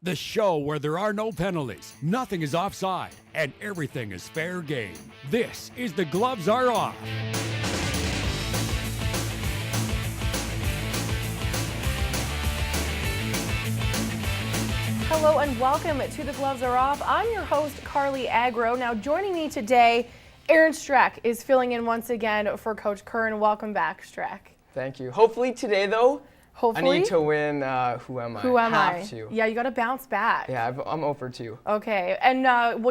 The show where there are no penalties, nothing is offside, and everything is fair game. This is The Gloves Are Off. Hello and welcome to The Gloves Are Off. I'm your host, Carly Agro. Now joining me today, Aaron Streck is filling in once again for Coach Curran. Welcome back, Streck. Thank you. Hopefully today, though, Hopefully. I need to win Who Am I? Who Am I? Have to. Yeah, you got to bounce back. Yeah, I'm 0 for 2. Okay, and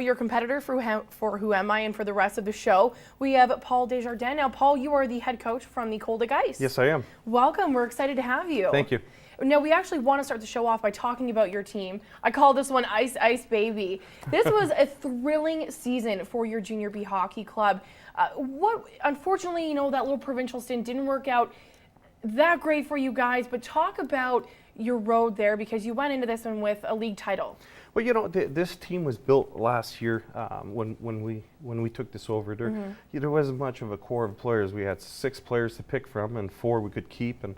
your competitor for Who Am I and for the rest of the show, we have Paul Desjardins. Now, Paul, you are the head coach from the Colding Ice. Yes, I am. Welcome. We're excited to have you. Thank you. Now, we actually want to start the show off by talking about your team. I call this one Ice Ice Baby. This was a thrilling season for your Junior B Hockey Club. Unfortunately, that little provincial stint didn't work out that great for you guys, but talk about your road there because you went into this one with a league title. Well, this team was built last year when we took this over. There wasn't much of a core of players. We had 6 players to pick from, and 4 we could keep, and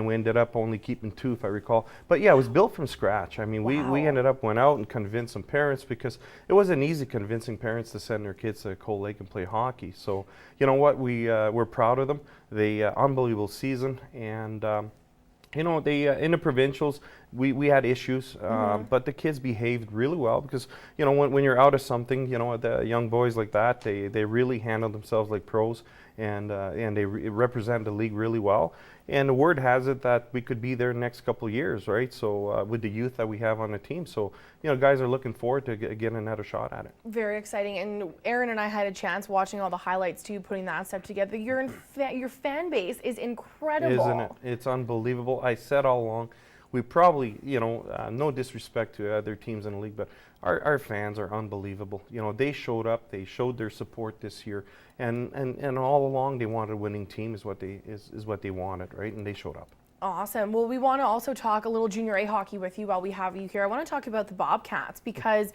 we ended up only keeping 2, if I recall. But yeah, it was built from scratch. I mean, we ended up went out and convinced some parents because it wasn't easy convincing parents to send their kids to Cold Lake and play hockey. So you know what, we're proud of them. They unbelievable season, and they in the provincials we had issues, but the kids behaved really well because when you're out of something, the young boys like that, they really handle themselves like pros, and they represent the league really well. And the word has it that we could be there next couple of years, right? So with the youth that we have on the team, so guys are looking forward to getting another shot at it. Very exciting. And Aaron and I had a chance watching all the highlights too, putting that stuff together. Your fan base is incredible. Isn't it? It's unbelievable. I said all along, we probably, no disrespect to other teams in the league, but our fans are unbelievable. They showed up, they showed their support this year, and all along they wanted a winning team is what they wanted, right? And they showed up. Awesome. Well, we want to also talk a little Junior A hockey with you while we have you here. I want to talk about the Bobcats because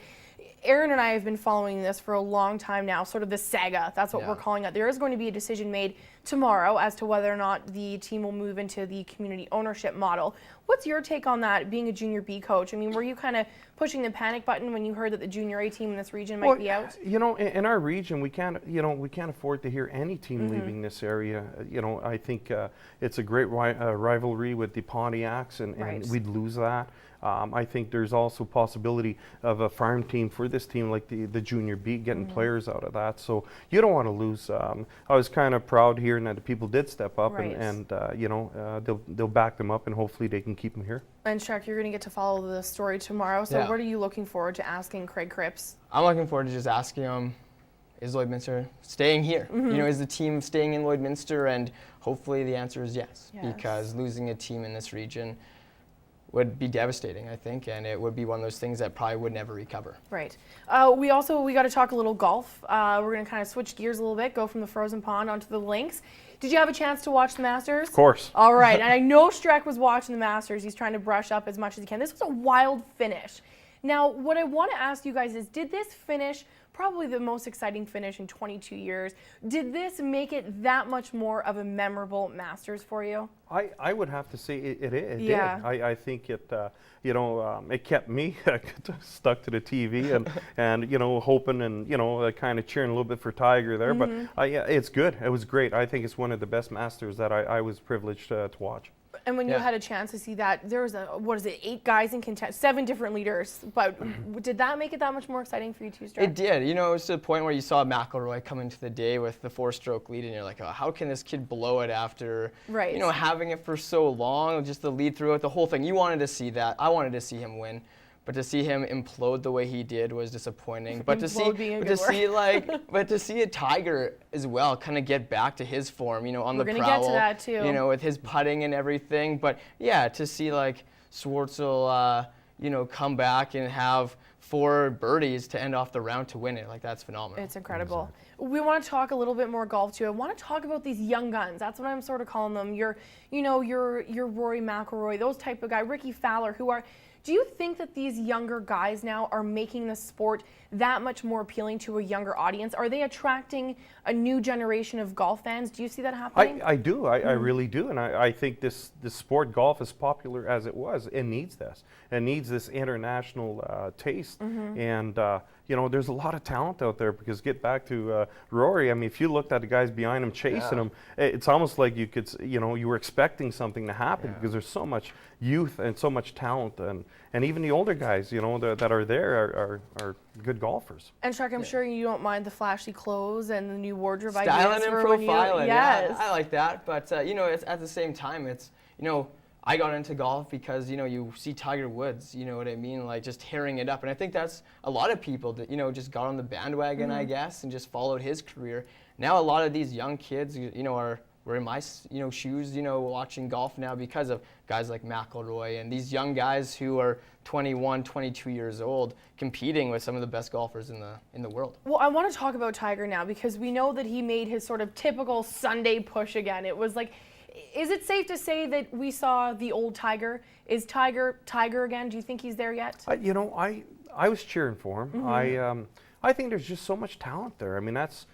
Aaron and I have been following this for a long time now, sort of the saga. That's what we're calling it. There is going to be a decision made tomorrow as to whether or not the team will move into the community ownership model. What's your take on that, being a Junior B coach? I mean, were you kind of pushing the panic button when you heard that the Junior A team in this region might be out? In our region, we can't afford to hear any team leaving this area. I think it's a great rivalry with the Pontiacs, and we'd lose that. I think there's also possibility of a farm team for this team, like the Junior B, getting players out of that. So you don't want to lose. I was kind of proud hearing that the people did step up, and they'll back them up, and hopefully they can keep them here. And Streck, you're going to get to follow the story tomorrow. So what are you looking forward to asking Craig Cripps? I'm looking forward to just asking him, is Lloydminster staying here? Is the team staying in Lloydminster? And hopefully the answer is yes, because losing a team in this region would be devastating, I think, and it would be one of those things that probably would never recover. Right. We got to talk a little golf. We're going to kind of switch gears a little bit, go from the frozen pond onto the links. Did you have a chance to watch the Masters? Of course. All right, and I know Streck was watching the Masters. He's trying to brush up as much as he can. This was a wild finish. Now, what I want to ask you guys is, did this finish, probably the most exciting finish in 22 years, did this make it that much more of a memorable Masters for you? I would have to say it did. I think it it kept me stuck to the TV and hoping and kind of cheering a little bit for Tiger there. But it's good. It was great. I think it's one of the best Masters that I was privileged to watch. And when you had a chance to see that, there was 8 guys in contention, 7 different leaders. But did that make it that much more exciting for you too, Streck? It did. It was to the point where you saw McIlroy come into the day with the 4-stroke lead, and you're like, oh, how can this kid blow it after having it for so long, just the lead through it, the whole thing. You wanted to see that. I wanted to see him win. But to see him implode the way he did was disappointing. But to see a Tiger as well kind of get back to his form, on the prowl. We're going to get to that too. With his putting and everything. But yeah, to see like Schwartzel, come back and have 4 birdies to end off the round to win it, like that's phenomenal. It's incredible. We want to talk a little bit more golf too. I want to talk about these young guns. That's what I'm sort of calling them. Your Rory McIlroy, those type of guy, Ricky Fowler, who are. Do you think that these younger guys now are making the sport that much more appealing to a younger audience? Are they attracting a new generation of golf fans? Do you see that happening? I do. I really do. And I think this sport, golf, as popular as it was, it needs this. It needs this international taste. And, there's a lot of talent out there, because get back to Rory, I mean, if you looked at the guys behind him chasing him, it's almost like you could, you were expecting something to happen, because there's so much youth and so much talent. And even the older guys, that are there are good golfers. And Chuck, I'm sure you don't mind the flashy clothes and the new wardrobe Styling ideas and for profiling. Yes. I like that. But, it's at the same time, it's, I got into golf because, you see Tiger Woods, you know what I mean? Like, just tearing it up. And I think that's a lot of people that, just got on the bandwagon, I guess, and just followed his career. Now a lot of these young kids, are wearing my, shoes, watching golf now because of guys like McIlroy and these young guys who are 21, 22 years old, competing with some of the best golfers in the world. Well, I want to talk about Tiger now, because we know that he made his sort of typical Sunday push again. It was like, is it safe to say that we saw the old Tiger? Is Tiger again? Do you think he's there yet? I was cheering for him. I think there's just so much talent there. I mean, that's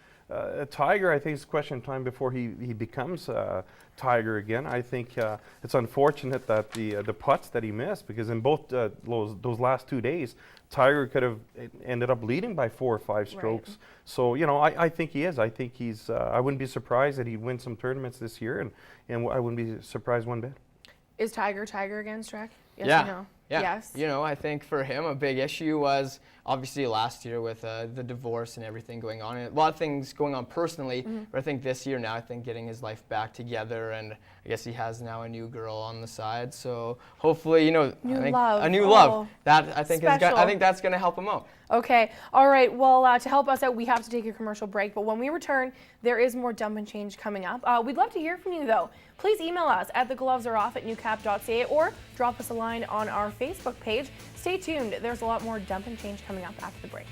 Tiger. I think it's a question of time before he becomes Tiger again. I think it's unfortunate that the putts that he missed, because in both those last 2 days, Tiger could have ended up leading by 4 or 5 strokes. Right. So I think he is. I think he's. I wouldn't be surprised that he'd win some tournaments this year, and I wouldn't be surprised one bit. Is Tiger again, Strack? Yes yeah. or no? Yeah. Yes. I think for him a big issue was obviously last year with the divorce and everything going on. And a lot of things going on personally, but I think this year now, I think getting his life back together, and I guess he has now a new girl on the side. So hopefully, love. A new love. That I think I think that's going to help him out. Okay. All right. Well, to help us out, we have to take a commercial break. But when we return, there is more Dump and Change coming up. We'd love to hear from you, though. Please email us at theglovesareoff@newcap.ca or drop us a line on our Facebook page. Stay tuned. There's a lot more Dump and Change coming up after the break.